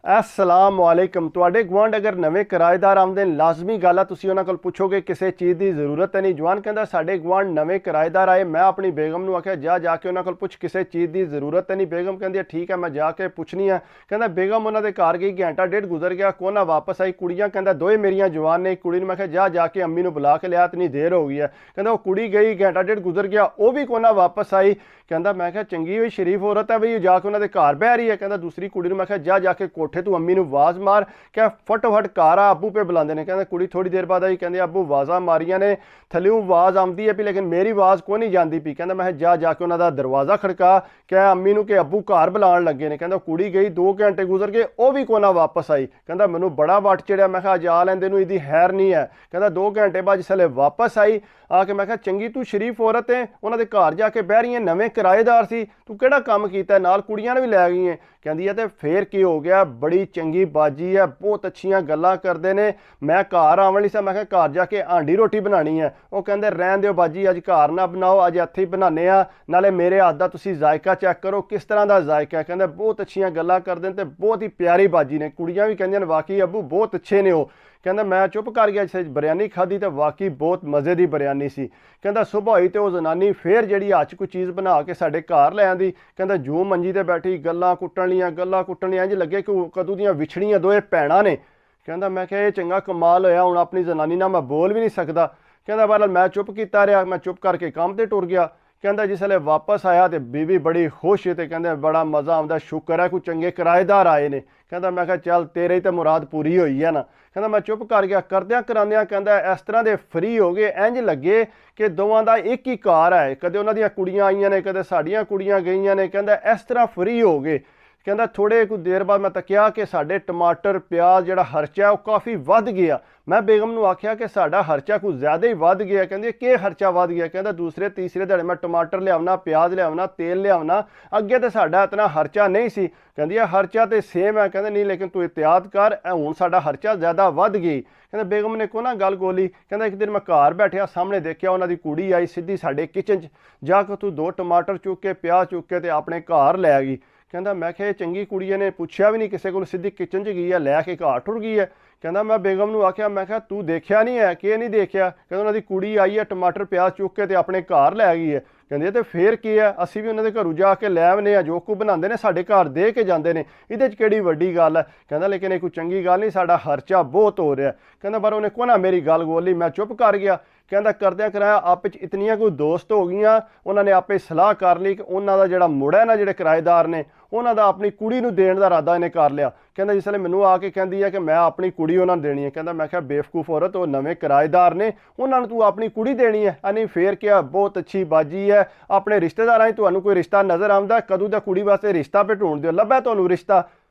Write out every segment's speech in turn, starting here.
अस्सलाम वालेकुम। तुहाडे गुआंढ अगर नवे किराएदार आउंदे लाजमी गल है तुसीं उन्हां कोल पुछोगे किसी चीज़ की जरूरत है नहीं। जवान कहता साडे गुआंढ नवे किराएदार आए, मैं अपनी बेगम नूं आख्या जा जाके उन्हां कोल पुछ किसी चीज़ की जरूरत है नहीं। बेगम कहती है ठीक है मैं जाके पुछनी है। कहता बेगम उन्हां दे घर गई, घंटा डेढ़ गुजर गया, कोना वापस आई। कुड़ियां कहता दोए मेरियां जवान ने। कुड़ी नूं मैं आख्या जा जाके अम्मी नूं बुला के लिया, इतनी देर हो गई है। कहता वो कुड़ी गई, घंटा डेढ़ गुजर गया, वो भी कोना वापस आई। कहता मैं क्या चंगी हुई शरीफ औरत है बई जाके उन्होंने घर बह रही है। कहता दूसरी कुड़ी मैं क्या जा जाके कोठे तू अम्मी नूं आवाज़ मार, क्या फटोफट घर आ अबू पे बुलाते हैं। कहते कुड़ी थोड़ी देर बाद आई, कहते अबू आवाज़ा मारिया ने, थल्यों आवाज़ आती है पी लेकिन मेरी आवाज़ को नहीं जाती पी। कहता मैं जा जाके उन्होंने दरवाज़ा खड़का, क्या अम्मी नूं कि अबू घर बुलाण लगे ने। कहता कुड़ी गई, 2 घंटे गुजर गए, वो भी कोना वापस आई। कहता मैनू बड़ा वट चढ़िया, मैं जा लैंदे नूं इहदी खैर नहीं है। कहता 2 घंटे बाद जिसले वापस आई आके मैं चंगी तू शरीफ औरत है, उन्होंने घर जाके बह रही है, नवे किराएदार सी, तू केड़ा काम कीता, नाल कुड़ियां ने भी लै गई हैं। कहती है तो फिर की हो गया, बड़ी चंगी बाजी है, बहुत अच्छियां गल्लां करते हैं। मैं घर आवन लई सा, मैं घर जाके हांडी रोटी बनानी है। वो कहते रहन दिओ बाजी अज घर ना बनाओ, अज इत्थे ही बनाने आ, नाले मेरे हाथ दा तुसीं जायका चैक करो किस तरह का जायका है। कहते बहुत अच्छियां गल्लां करते हैं, बहुत ही प्यारी बाजी ने। कुड़ियां भी कहंदियां वाकई अबू बहुत अच्छे ने। वो कहता मैं चुप कर गया, जिस बिरयानी खाधी तो वाकई बहुत मज़े की बिरयानी सी। कहता सुबह हुई तो जनानी फिर जी हथ कोई चीज़ बना के साडे घर लै आंदी। कहता जो मंजी ते बैठी गल्लां कुट्टण लियां, इंज लगे कि कदों दियां विछड़ियां दोए भैणां ने। कहता मैं क्या चंगा कमाल होया, हुण अपनी जनानी नाल मैं बोल भी नहीं सकता। कहता बहरहाल मैं चुप कीता रहा, मैं चुप करके काम ते टुर गया। कहता जिसले वापस आया तो बीवी बड़ी खुश है, तो कहते बड़ा मज़ा आता, शुक्र है कोई चंगे किराएदार आए ने। कहता मैं चल तेरे ही तो मुराद पूरी हुई है ना। कहता मैं चुप कर गया, करद्या करांदियां कहता इस तरह के फ्री हो गए, इंज लगे कि दोवां दा एक ही कार है, कदे उन्हां दियां कुड़ियां आईयां ने, कदे साडियां कुड़ियां गईयां ने। कहता इस तरह फ्री हो गए। कहता थोड़े कुछ देर बाद मैं तकिया कि साडे टमाटर प्याज जिहड़ा खर्चा है वो काफ़ी वध गया। मैं बेगम नूं आख्या कि साडा खर्चा कुछ ज़्यादा ही वध गया। कहंदी कि खर्चा वध गया। कहता दूसरे तीसरे दिहाड़े मैं टमाटर लियावना, प्याज लियावना, तेल लियावना, अगे तो साडा इतना खर्चा नहीं सी। कहंदी खर्चा तो सेम है। कहते नहीं लेकिन तू एहतियात कर, हुण साडा खर्चा ज़्यादा वध गई। कहते बेगम ने को ना गल गोली। कहता एक दिन मैं घर बैठा, सामने देखा उन्होंने कुड़ी आई सीधी साडे किचन च, जाके तू 2 टमाटर चुक के प्याज चुक के ते अपने घर लै गई। कहता मैं क्या चंगी कुड़ी ने पुछया भी नहीं किसी को, सीधी किचन च गई है, लैके घर टुर गई है। कहता मैं बेगम नूं आख्या मैं क्या तू देखा नहीं है कि नहीं देखा। कहता उन्होंने कुड़ी आई है टमाटर प्याज चुक के ते अपने घर लै गई है। कहते तो फिर की है, असीं भी उन्होंने घरों जाके लै आने आ, जो कुछ बनाते हैं साडे घर दे के जाते हैं, ये किहड़ी वड्डी गल है। कहता लेकिन ये कोई चंगी गल नहीं, साडा खर्चा बहुत हो रहा है। कहता पर उन्हें को ना मेरी गल बोली, मैं चुप कर गया। कहता करद्या कराया आपस इतनियां कोई दोस्त हो गई, उन्होंने आपे सलाह कर ली कि उन्होंने जिहड़ा मुड़ा है ना, जिहड़े किराएदार ने, उन्होंने अपनी कुड़ी नूं देण दा इरादा इन्हें कर लिया। कहता जिसले मैनू आके कहती है कि मैं अपनी कुड़ी उन्होंने देनी है। कहता मैं क्या बेवकूफ़ औरत, वो नवे किराएदार ने, उन्होंने तू अपनी कुड़ी देनी है। नहीं फिर क्या बहुत अच्छी बाजी है, अपने रिश्तेदारां तुहानूं कोई रिश्ता नज़र आउंदा, कदों दा कुड़ी वास्ते रिश्ता पे ढूंढ दिओ, लभा तुहानूं रिश्ता।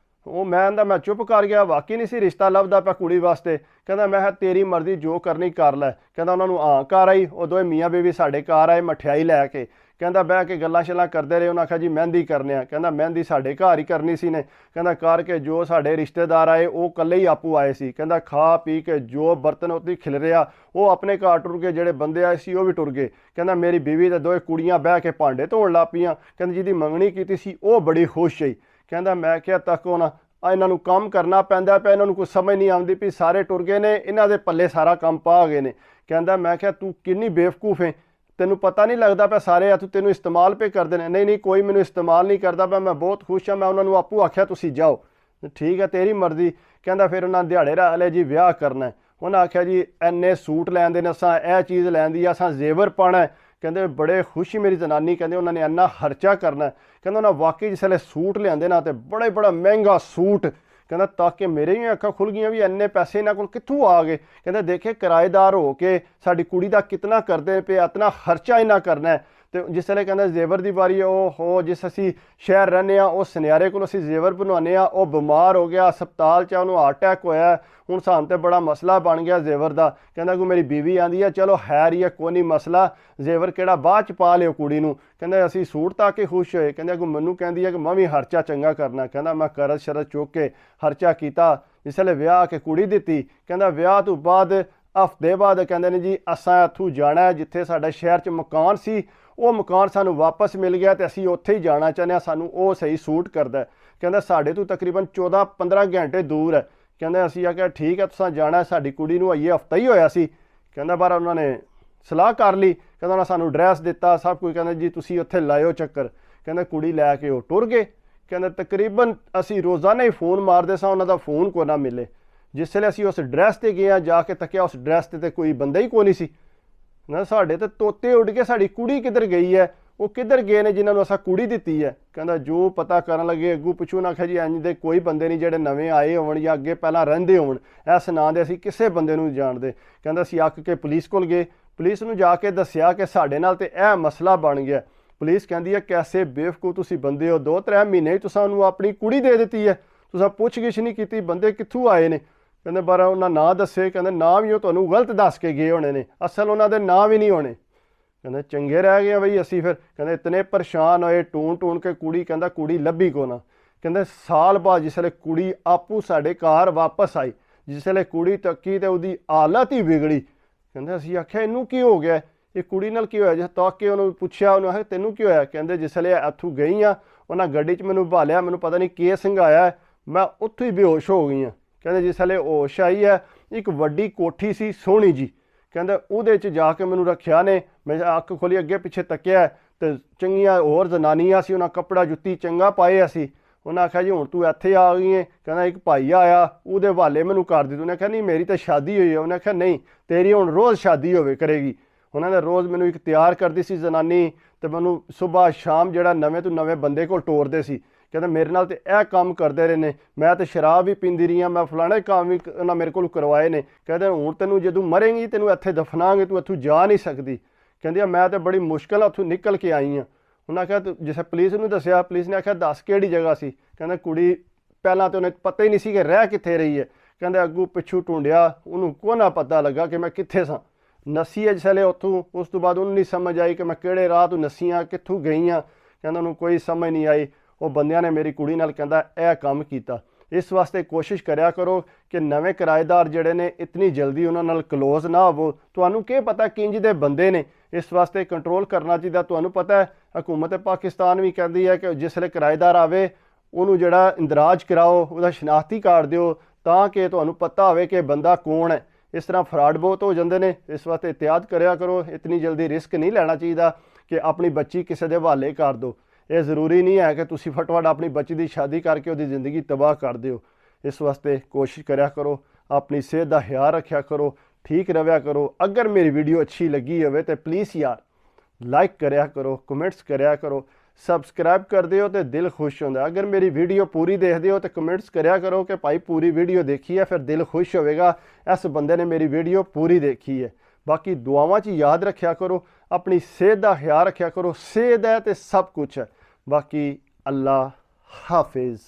वो मैं चुप कर गया, वाकई नहीं सी रिश्ता लभदा पिया कुड़ी वास्ते। कहता मैं तेरी मर्जी जो करनी कर लै। कहता उन्होंने हाँ कर आई, वो दोए मियाँ बीवी साडे घर आए मठियाई लैके। कहता बह के गल्लां शल्लां करते रहे। उन्हें आख्या जी मेहंदी करने आ। कहता मेहंदी साडे घर ही करनी सी ने। कहता करके जो साडे रिश्तेदार आए वो कल्ले ही आपू आए सी। कहता खा पी के जो बर्तन उत्ते खिलरिया, वो अपने घर टुर गए, जिहड़े बंदे आए सी वो भी टुर गए। कहता मेरी बीवी ते दोए कुड़ियां बह के भांडे धोण लग पईयां। कहता जिहदी मंगनी कीती सी वो बड़ी खुश होई। कहता मैं क्या तक होना इन्हों काम करना पैंदा पिया, इन्हों कुछ समझ नहीं आती भी सारे टुर गए ने, इन्हों के पल्ले सारा काम पा गए ने। कहता मैं क्या तू किन्नी बेवकूफ़ है, तेनू पता नहीं लगता पिया सारे हथ तेनू इस्तेमाल पे करते हैं। नहीं नहीं कोई मैनू इस्तेमाल नहीं करता पिया, मैं बहुत खुश हाँ, मैं उन्होंने आपू आख्या तुसी जाओ। ठीक है तेरी मर्जी। कहता फिर उन्होंने दिहाड़े रख जी विआह करना है। उन्हें आख्या जी इन्ने सूट लैंदे ने, असां यह चीज़ लैंदी, असां जेवर पाना है। कहते बड़े खुशी मेरी जनानी, कहते उन्होंने इन्ना खर्चा करना है। कहते उन्हें वाकई जिसले सूट लियाते ना तो बड़ा महंगा सूट। कहता ताकि मेरे ही अक्खां खुल गई भी इन्ने पैसे इन्होंने को कित्थों आ गए। कहते देखे किराएदार हो के साडी कुड़ी दा कितना करते पे, इतना खर्चा इन्ना करना है। तो जिसले कहता जेवर की बारी हो, जिस असी शहर रहने उस सुनियारे को असी जेवर बनवाने, वो बीमार हो गया हस्पताल च, उन्होंने हार्ट अटैक होया, हुण सानूं ते बड़ा मसला बन गया जेवर का। कहता कोई मेरी बीवी आंदी है चलो खैर ही है, कोई नहीं मसला, जेवर किहड़ा बाद च पा लिओ कुड़ी नूं। कहते असी सूट ताके खुश होए। कहते अगों मैनूं कहंदी है कि मैं भी खर्चा चंगा करना। कहता मैं करज शरज चुक के खर्चा किया, जिसले विआह के कुड़ी दित्ती। कहता विआह तो बाद हफ्ते बाद कहते ने जी असां इत्थों जाना है, जिथे साडा शहर च मकान सी वो मकान सानू वापस मिल गया, तो असी उत्थे ही जाना चाहते हैं, सानू वो सही सूट करता है। ਕਹਿੰਦਾ ਸਾਡੇ ਤੋਂ ਤਕਰੀਬਨ 14-15 ਘੰਟੇ ਦੂਰ ਹੈ। ਕਹਿੰਦਾ ਅਸੀਂ ਆਖਿਆ ਠੀਕ ਹੈ ਤੁਸੀਂ ਜਾਣਾ, ਸਾਡੀ ਕੁੜੀ ਨੂੰ ਆਈਏ ਹਫਤਾ ਹੀ ਹੋਇਆ ਸੀ। ਕਹਿੰਦਾ ਪਰ ਉਹਨਾਂ ਨੇ ਸਲਾਹ ਕਰ ਲਈ, ਕਹਿੰਦਾ ਉਹਨਾਂ ਸਾਨੂੰ ਐਡਰੈਸ ਦਿੱਤਾ ਸਭ ਕੁਝ, ਕਹਿੰਦਾ ਜੀ ਤੁਸੀਂ ਉੱਥੇ ਲਾਇਓ ਚੱਕਰ। ਕਹਿੰਦਾ ਕੁੜੀ ਲੈ ਕੇ ਉਹ ਟੁਰ ਗਏ। ਕਹਿੰਦਾ ਤਕਰੀਬਨ ਅਸੀਂ ਰੋਜ਼ਾਨਾ ਹੀ ਫੋਨ ਮਾਰਦੇ ਸਾਂ, ਉਹਨਾਂ ਦਾ ਫੋਨ ਕੋ ਨਾ ਮਿਲੇ। ਜਿਸ ਵੇਲੇ ਅਸੀਂ ਉਸ ਐਡਰੈਸ 'ਤੇ ਗਏ ਹਾਂ, ਜਾ ਕੇ ਤੱਕਿਆ ਉਸ ਐਡਰੈਸ 'ਤੇ ਕੋਈ ਬੰਦਾ ਹੀ ਕੋਈ ਨਹੀਂ ਸੀ। ਨਾ ਸਾਡੇ ਤਾਂ ਤੋਤੇ ਉੱਡ ਕੇ ਸਾਡੀ ਕੁੜੀ ਕਿੱਧਰ ਗਈ ਹੈ, ਉਹ ਕਿੱਧਰ ਗਏ ਨੇ ਜਿਨ੍ਹਾਂ ਨੂੰ ਅਸਾਂ ਕੁੜੀ ਦਿੱਤੀ ਹੈ। ਕਹਿੰਦਾ ਜੋ ਪਤਾ ਕਰਨ ਲੱਗੇ ਅੱਗੂ ਪਿੱਛੋਂ ਨਾ ਆਖਿਆ ਜੀ ਇੰਜ ਦੇ ਕੋਈ ਬੰਦੇ ਨਹੀਂ ਜਿਹੜੇ ਨਵੇਂ ਆਏ ਹੋਣ ਜਾਂ ਅੱਗੇ ਪਹਿਲਾਂ ਰਹਿੰਦੇ ਹੋਣ, ਇਸ ਨਾਂ ਦੇ ਅਸੀਂ ਕਿਸੇ ਬੰਦੇ ਨੂੰ ਜਾਣਦੇ। ਕਹਿੰਦਾ ਅਸੀਂ ਅੱਕ ਕੇ ਪੁਲਿਸ ਕੋਲ ਗਏ, ਪੁਲਿਸ ਨੂੰ ਜਾ ਕੇ ਦੱਸਿਆ ਕਿ ਸਾਡੇ ਨਾਲ ਤੇ ਇਹ ਮਸਲਾ ਬਣ ਗਿਆ। ਪੁਲਿਸ ਕਹਿੰਦੀ ਹੈ ਕੈਸੇ ਬੇਵਕੂਫ ਤੁਸੀਂ ਬੰਦੇ ਹੋ, 2-3 ਮਹੀਨੇ ਹੀ ਤੁਸੀਂ ਉਹਨੂੰ ਆਪਣੀ ਕੁੜੀ ਦੇ ਦਿੱਤੀ ਹੈ, ਤੁਸੀਂ ਪੁੱਛ-ਗਿੱਛ ਨਹੀਂ ਕੀਤੀ ਬੰਦੇ ਕਿੱਥੋਂ ਆਏ ਨੇ। ਕਹਿੰਦੇ ਪਰ ਉਹਨਾਂ ਨਾਂ ਦੱਸੇ, ਕਹਿੰਦੇ ਨਾਂ ਵੀ ਉਹ ਤੁਹਾਨੂੰ ਗਲਤ ਦੱਸ ਕੇ ਗਏ ਹੋਣੇ ਨੇ, ਅਸਲ ਉਹਨਾਂ ਦੇ ਨਾਂ ਵੀ ਨਹੀਂ ਹੋਣੇ। ਕਹਿੰਦੇ ਚੰਗੇ ਰਹਿ ਗਏ ਬਈ ਅਸੀਂ ਫਿਰ। ਕਹਿੰਦੇ ਇਤਨੇ ਪਰੇਸ਼ਾਨ ਹੋਏ, ਟੂਣ ਕੇ ਕੁੜੀ, ਕਹਿੰਦਾ ਕੁੜੀ ਲੱਭੀ ਕੋ ਨਾ। ਕਹਿੰਦੇ ਸਾਲ ਬਾਅਦ ਜਿਸ ਵੇਲੇ ਕੁੜੀ ਆਪੂ ਸਾਡੇ ਘਰ ਵਾਪਸ ਆਈ, ਜਿਸ ਵੇਲੇ ਕੁੜੀ ਤੱਕੀ ਤੇ ਉਹਦੀ ਹਾਲਤ ਹੀ ਵਿਗੜੀ। ਕਹਿੰਦੇ ਅਸੀਂ ਆਖਿਆ ਇਹਨੂੰ ਕੀ ਹੋ ਗਿਆ, ਇਹ ਕੁੜੀ ਨਾਲ ਕੀ ਹੋਇਆ। ਜੇ ਤੱਕ ਕੇ ਉਹਨੂੰ ਪੁੱਛਿਆ, ਉਹਨੂੰ ਆਖਿਆ ਤੈਨੂੰ ਕੀ ਹੋਇਆ। ਕਹਿੰਦੇ ਜਿਸ ਵੇਲੇ ਇੱਥੋਂ ਗਈ ਹਾਂ ਉਹਨਾਂ ਗੱਡੀ 'ਚ ਮੈਨੂੰ ਭਾਲਿਆ, ਮੈਨੂੰ ਪਤਾ ਨਹੀਂ ਕੀ ਸੰਘਾਇਆ, ਮੈਂ ਉੱਥੋਂ ਹੀ ਬੇਹੋਸ਼ ਹੋ ਗਈ ਹਾਂ। ਕਹਿੰਦੇ ਜਿਸ ਵੇਲੇ ਹੋਸ਼ ਆਈ ਹੈ, ਇੱਕ ਵੱਡੀ ਕੋਠੀ ਸੀ ਸੋਹਣੀ ਜੀ, ਕਹਿੰਦਾ ਉਹਦੇ 'ਚ ਜਾ ਕੇ ਮੈਨੂੰ ਰੱਖਿਆ ਨੇ। ਮੈਂ ਅੱਖ ਖੋਲੀ, ਅੱਗੇ ਪਿੱਛੇ ਤੱਕਿਆ ਤੇ ਚੰਗੀਆਂ ਹੋਰ ਜ਼ਨਾਨੀਆਂ ਸੀ, ਉਹਨਾਂ ਕੱਪੜਾ ਜੁੱਤੀ ਚੰਗਾ ਪਾਏ ਅਸੀਂ। ਉਹਨਾਂ ਆਖਿਆ ਜੀ ਹੁਣ ਤੂੰ ਇੱਥੇ ਆ ਗਈ ਹੈ। ਕਹਿੰਦਾ ਇੱਕ ਭਾਈ ਆਇਆ, ਉਹਦੇ ਹਵਾਲੇ ਮੈਨੂੰ ਕਰ ਦਿੱਤੀ। ਉਹਨੇ ਆਖਿਆ ਨਹੀਂ ਮੇਰੀ ਤਾਂ ਸ਼ਾਦੀ ਹੋਈ ਹੈ। ਉਹਨੇ ਆਖਿਆ ਨਹੀਂ ਤੇਰੀ ਹੁਣ ਰੋਜ਼ ਸ਼ਾਦੀ ਹੋਵੇ ਕਰੇਗੀ। ਉਹਨਾਂ ਨੇ ਰੋਜ਼ ਮੈਨੂੰ ਇੱਕ ਤਿਆਰ ਕਰਦੀ ਸੀ ਜ਼ਨਾਨੀ, ਤੇ ਮੈਨੂੰ ਸੁਬਾਹ ਸ਼ਾਮ ਜਿਹੜਾ ਨਵੇਂ ਤੋਂ ਨਵੇਂ ਬੰਦੇ ਕੋਲ ਟੋਰਦੇ ਸੀ। ਕਹਿੰਦਾ ਮੇਰੇ ਨਾਲ ਤੇ ਇਹ ਕੰਮ ਕਰਦੇ ਰਹੇ ਨੇ, ਮੈਂ ਤਾਂ ਸ਼ਰਾਬ ਵੀ ਪੀਂਦੀ ਰਹੀ ਹਾਂ, ਮੈਂ ਫਲਾਣੇ ਕੰਮ ਵੀ ਉਹਨਾਂ ਮੇਰੇ ਕੋਲ ਕਰਵਾਏ ਨੇ। ਕਹਿੰਦੇ ਹੁਣ ਤੈਨੂੰ ਜਦੋਂ ਮਰੇਂਗੀ ਤੈਨੂੰ ਇੱਥੇ ਦਫਨਾਂਗੇ, ਤੂੰ ਇੱਥੋਂ ਜਾ ਨਹੀਂ ਸਕਦੀ। ਕਹਿੰਦੀ ਮੈਂ ਤਾਂ ਬੜੀ ਮੁਸ਼ਕਿਲ ਉੱਥੋਂ ਨਿਕਲ ਕੇ ਆਈ ਹਾਂ। ਉਹਨਾਂ ਆਖਿਆ ਜਿਸ ਪੁਲਿਸ ਨੂੰ ਦੱਸਿਆ, ਪੁਲਿਸ ਨੇ ਆਖਿਆ ਦੱਸ ਕਿਹੜੀ ਜਗ੍ਹਾ ਸੀ। ਕਹਿੰਦਾ ਕੁੜੀ ਪਹਿਲਾਂ ਤਾਂ ਉਹਨੇ ਪਤਾ ਹੀ ਨਹੀਂ ਸੀ ਕਿ ਰਹਿ ਕਿੱਥੇ ਰਹੀ ਹੈ। ਕਹਿੰਦੇ ਅੱਗੂ ਪਿੱਛੋਂ ਢੂੰਡਿਆ, ਉਹਨੂੰ ਕੋ ਨਾ ਪਤਾ ਲੱਗਾ ਕਿ ਮੈਂ ਕਿੱਥੇ ਸਾਂ। ਨੱਸੀ ਹੈ ਜਿਸ ਵੇਲੇ ਉੱਥੋਂ, ਉਸ ਤੋਂ ਬਾਅਦ ਉਹਨੂੰ ਨਹੀਂ ਸਮਝ ਆਈ ਕਿ ਮੈਂ ਕਿਹੜੇ ਰਾਹ ਤੋਂ ਨੱਸੀਆਂ ਕਿੱਥੋਂ ਗਈਆਂ। ਕਹਿੰਦਾ ਉਹਨੂੰ ਕੋਈ ਸਮਝ ਨਹੀਂ ਆਈ। ਉਹ ਬੰਦਿਆਂ ਨੇ ਮੇਰੀ ਕੁੜੀ ਨਾਲ ਕਹਿੰਦਾ ਇਹ ਕੰਮ ਕੀਤਾ। ਇਸ ਵਾਸਤੇ ਕੋਸ਼ਿਸ਼ ਕਰਿਆ ਕਰੋ ਕਿ ਨਵੇਂ ਕਿਰਾਏਦਾਰ ਜਿਹੜੇ ਨੇ ਇਤਨੀ ਜਲਦੀ ਉਹਨਾਂ ਨਾਲ ਕਲੋਜ਼ ਨਾ ਹੋਵੋ। ਤੁਹਾਨੂੰ ਕੀ ਪਤਾ ਕਿੰਜ ਦੇ ਬੰਦੇ ਨੇ, ਇਸ ਵਾਸਤੇ ਕੰਟਰੋਲ ਕਰਨਾ ਚਾਹੀਦਾ। ਤੁਹਾਨੂੰ ਪਤਾ ਹੈ ਹਕੂਮਤ ਪਾਕਿਸਤਾਨ ਵੀ ਕਹਿੰਦੀ ਹੈ ਕਿ ਜਿਸ ਵੇਲੇ ਕਿਰਾਏਦਾਰ ਆਵੇ ਉਹਨੂੰ ਜਿਹੜਾ ਇੰਦਰਾਜ ਕਰਾਓ, ਉਹਦਾ ਸ਼ਨਾਖਤੀ ਕਾਰਡ ਦਿਓ, ਤਾਂ ਕਿ ਤੁਹਾਨੂੰ ਪਤਾ ਹੋਵੇ ਕਿ ਬੰਦਾ ਕੌਣ ਹੈ। ਇਸ ਤਰ੍ਹਾਂ ਫਰਾਡ ਬਹੁਤ ਹੋ ਜਾਂਦੇ ਨੇ, ਇਸ ਵਾਸਤੇ ਇhtiyat ਕਰਿਆ ਕਰੋ। ਇਤਨੀ ਜਲਦੀ ਰਿਸਕ ਨਹੀਂ ਲੈਣਾ ਚਾਹੀਦਾ ਕਿ ਆਪਣੀ ਬੱਚੀ ਕਿਸੇ ਦੇ ਹਵਾਲੇ ਕਰ ਦਿਓ। ਇਹ ਜ਼ਰੂਰੀ ਨਹੀਂ ਹੈ ਕਿ ਤੁਸੀਂ ਫਟਾਫਟ ਆਪਣੀ ਬੱਚੀ ਦੀ ਸ਼ਾਦੀ ਕਰਕੇ ਉਹਦੀ ਜ਼ਿੰਦਗੀ ਤਬਾਹ ਕਰ ਦਿਓ। ਇਸ ਵਾਸਤੇ ਕੋਸ਼ਿਸ਼ ਕਰਿਆ ਕਰੋ, ਆਪਣੀ ਸਿਹਤ ਦਾ ਖਿਆਲ ਰੱਖਿਆ ਕਰੋ, ਠੀਕ ਰਵਿਆ ਕਰੋ। ਅਗਰ ਮੇਰੀ ਵੀਡੀਓ ਅੱਛੀ ਲੱਗੀ ਹੋਵੇ ਤਾਂ ਪਲੀਜ਼ ਯਾਰ ਲਾਈਕ ਕਰਿਆ ਕਰੋ, ਕਮੈਂਟਸ ਕਰਿਆ ਕਰੋ, ਸਬਸਕ੍ਰਾਈਬ ਕਰਦੇ ਹੋ ਤੇ ਦਿਲ ਖੁਸ਼ ਹੁੰਦਾ। ਅਗਰ ਮੇਰੀ ਵੀਡੀਓ ਪੂਰੀ ਦੇਖਦੇ ਹੋ ਤਾਂ ਕਮੈਂਟਸ ਕਰਿਆ ਕਰੋ ਕਿ ਭਾਈ ਪੂਰੀ ਵੀਡੀਓ ਦੇਖੀ ਹੈ, ਫਿਰ ਦਿਲ ਖੁਸ਼ ਹੋਵੇਗਾ ਇਸ ਬੰਦੇ ਨੇ ਮੇਰੀ ਵੀਡੀਓ ਪੂਰੀ ਦੇਖੀ ਹੈ। ਬਾਕੀ ਦੁਆਵਾਂ 'ਚ ਯਾਦ ਰੱਖਿਆ ਕਰੋ, ਆਪਣੀ ਸਿਹਤ ਦਾ ਖਿਆਲ ਰੱਖਿਆ ਕਰੋ। ਸਿਹਤ ਹੈ ਤੇ ਸਭ ਕੁਝ ਹੈ। ਬਾਕੀ ਅੱਲਾ ਹਾਫਿਜ਼।